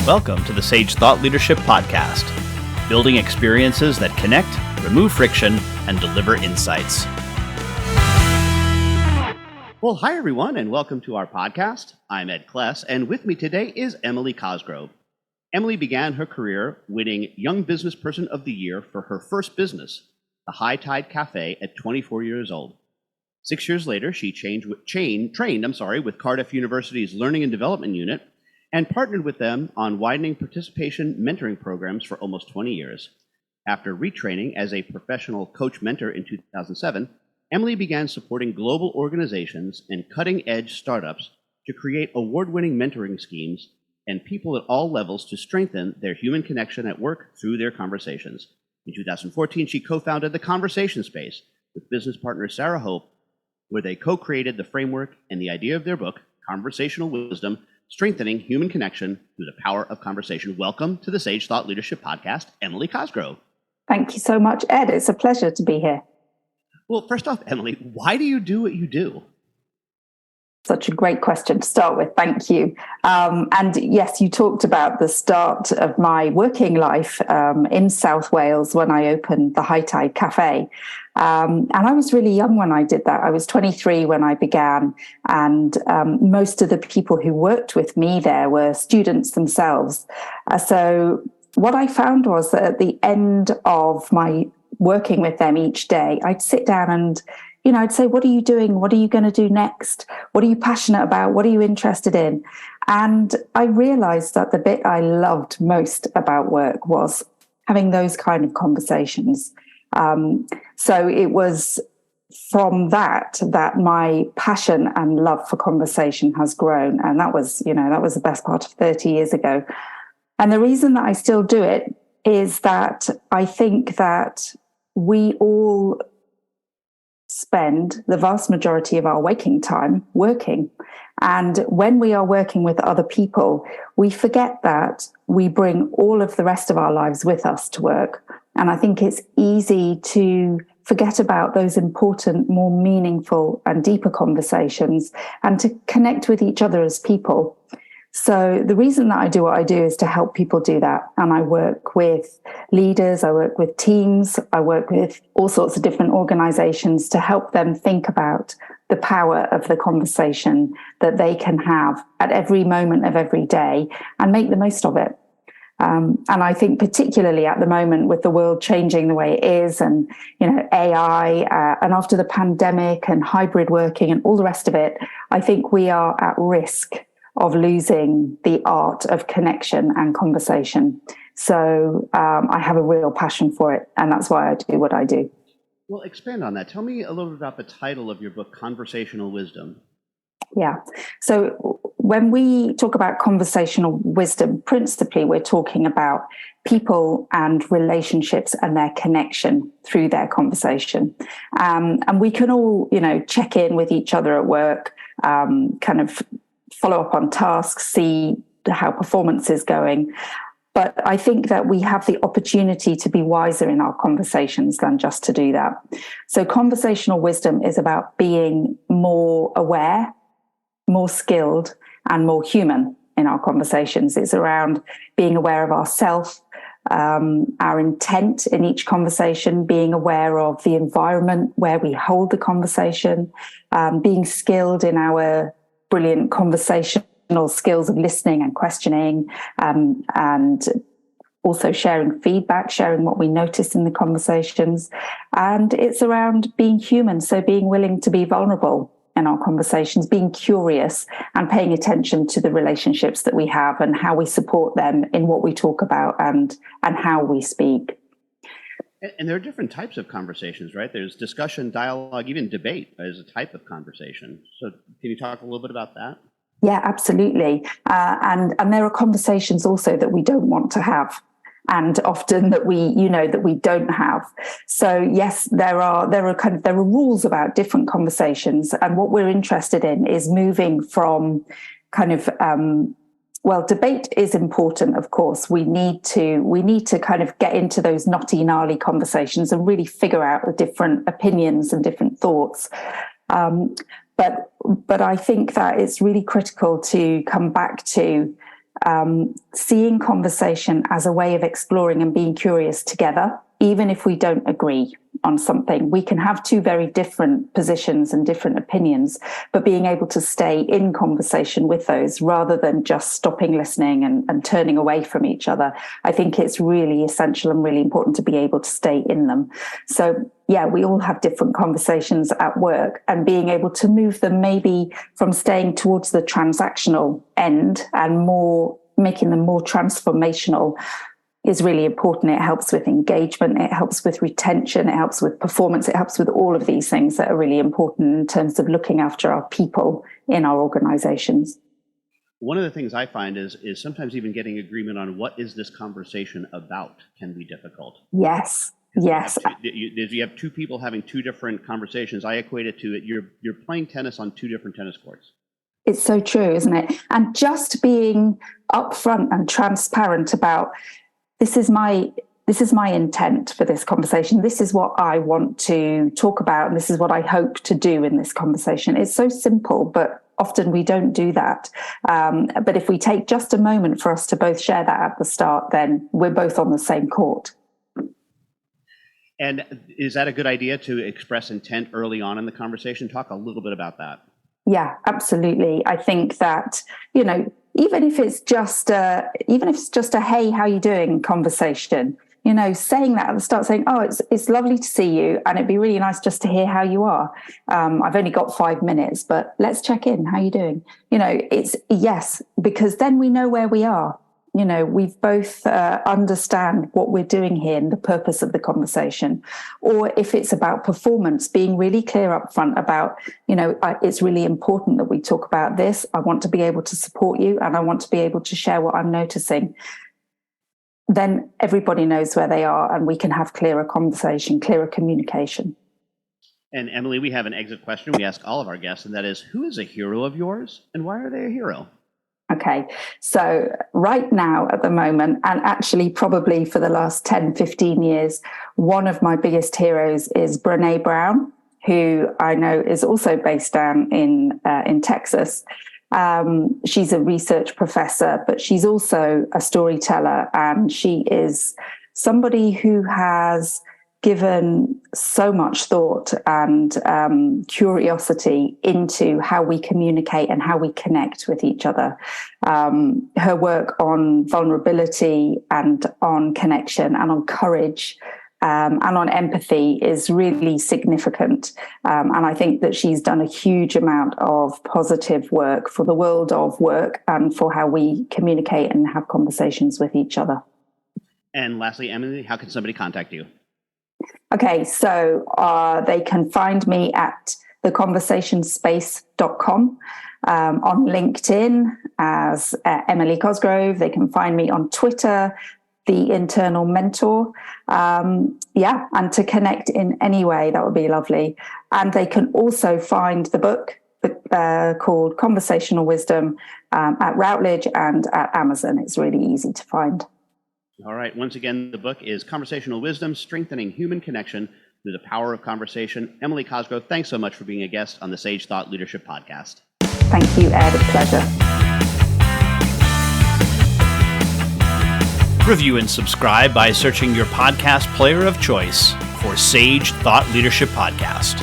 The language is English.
Welcome to the Sage Thought Leadership Podcast, building experiences that connect, remove friction, and deliver insights. Well, hi everyone, and welcome to our podcast. I'm Ed Kless, and with me today is Emily Cosgrove. Emily began her career winning Young Business Person of the Year for her first business, the High Tide Café, at 24 years old. 6 years later, she trained with Cardiff University's Learning and Development Unit and partnered with them on widening participation mentoring programs for almost 20 years. After retraining as a professional coach mentor in 2007, Emily began supporting global organizations and cutting-edge startups to create award-winning mentoring schemes and people at all levels to strengthen their human connection at work through their conversations. In 2014, she co-founded the Conversation Space with business partner Sara Hope, where they co-created the framework and the idea of their book, Conversational Wisdom, Strengthening Human Connection Through the Power of Conversation. Welcome to the Sage Thought Leadership Podcast, Emily Cosgrove. Thank you so much, Ed. It's a pleasure to be here. Well, first off, Emily, why do you do what you do? Such a great question to start with. Thank you. And yes, you talked about the start of my working life in South Wales when I opened the High Tide Café. And I was really young when I did that. I was 23 when I began, and most of the people who worked with me there were students themselves. So what I found was that at the end of my working with them each day, I'd sit down and I'd say, what are you doing? What are you going to do next? What are you passionate about? What are you interested in? And I realized that the bit I loved most about work was having those kind of conversations. So it was from that my passion and love for conversation has grown. And that was the best part of 30 years ago. And the reason that I still do it is that I think that we all spend the vast majority of our waking time working. And when we are working with other people, we forget that we bring all of the rest of our lives with us to work. And I think it's easy to forget about those important, more meaningful and deeper conversations and to connect with each other as people. So the reason that I do what I do is to help people do that. And I work with leaders, I work with teams, I work with all sorts of different organizations to help them think about the power of the conversation that they can have at every moment of every day and make the most of it. And I think particularly at the moment with the world changing the way it is and, AI and after the pandemic and hybrid working and all the rest of it, I think we are at risk of losing the art of connection and conversation. So I have a real passion for it, and that's why I do what I do. Well, expand on that. Tell me a little bit about the title of your book, Conversational Wisdom. Yeah. So when we talk about conversational wisdom, principally we're talking about people and relationships and their connection through their conversation. And we can all, check in with each other at work, kind of follow up on tasks, see how performance is going. But I think that we have the opportunity to be wiser in our conversations than just to do that. So conversational wisdom is about being more aware, more skilled, and more human in our conversations. It's around being aware of ourselves, our intent in each conversation, being aware of the environment where we hold the conversation, being skilled in our brilliant conversational skills of listening and questioning, and also sharing feedback, sharing what we notice in the conversations. And it's around being human, so being willing to be vulnerable in our conversations, being curious and paying attention to the relationships that we have and how we support them in what we talk about and how we speak. And there are different types of conversations, right? There's discussion, dialogue, even debate as a type of conversation. So can you talk a little bit about that? Yeah, absolutely. And there are conversations also that we don't want to have, and often that we don't have. So yes, there are rules about different conversations, and what we're interested in is moving from kind of debate is important, of course. We need to kind of get into those knotty, gnarly conversations and really figure out the different opinions and different thoughts. But I think that it's really critical to come back to seeing conversation as a way of exploring and being curious together, even if we don't agree on something. We can have two very different positions and different opinions, but being able to stay in conversation with those rather than just stopping listening and turning away from each other. I think it's really essential and really important to be able to stay in them. So yeah, we all have different conversations at work, and being able to move them maybe from staying towards the transactional end and more making them more transformational is really important. It helps with engagement, it helps with retention, it helps with performance, it helps with all of these things that are really important in terms of looking after our people in our organizations. One of the things I find is sometimes even getting agreement on what is this conversation about can be difficult. Yes. Yes. If you have two people having two different conversations, I equate it to you're playing tennis on two different tennis courts. It's so true, isn't it? And just being upfront and transparent about this is my intent for this conversation. This is what I want to talk about, and this is what I hope to do in this conversation. It's so simple, but often we don't do that. But if we take just a moment for us to both share that at the start, then we're both on the same court. And is that a good idea to express intent early on in the conversation? Talk a little bit about that. Yeah, absolutely. I think that, even if it's just a hey, how you doing conversation, saying that at the start, saying, oh, it's lovely to see you, and it'd be really nice just to hear how you are. I've only got 5 minutes, but let's check in. How you doing? It's yes, because then we know where we are. We've both understand what we're doing here and the purpose of the conversation. Or if it's about performance, being really clear up front about, it's really important that we talk about this. I want to be able to support you, and I want to be able to share what I'm noticing. Then everybody knows where they are, and we can have clearer conversation, clearer communication. And Emily, we have an exit question we ask all of our guests, and that is, who is a hero of yours, and why are they a hero? Okay, so right now at the moment, and actually probably for the last 10, 15 years, one of my biggest heroes is Brené Brown, who I know is also based down in Texas. She's a research professor, but she's also a storyteller, and she is somebody who has given so much thought and curiosity into how we communicate and how we connect with each other. Her work on vulnerability and on connection and on courage and on empathy is really significant. And I think that she's done a huge amount of positive work for the world of work and for how we communicate and have conversations with each other. And lastly, Emily, how can somebody contact you? Okay, so they can find me at theconversationspace.com, on LinkedIn as Emily Cosgrove. They can find me on Twitter, The Internal Mentor. And to connect in any way, that would be lovely. And they can also find the book called Conversational Wisdom at Routledge and at Amazon. It's really easy to find. All right. Once again, the book is Conversational Wisdom, Strengthening Human Connection Through the Power of Conversation. Emily Cosgrove, thanks so much for being a guest on the Sage Thought Leadership Podcast. Thank you, Ed. A pleasure. Review and subscribe by searching your podcast player of choice for Sage Thought Leadership Podcast.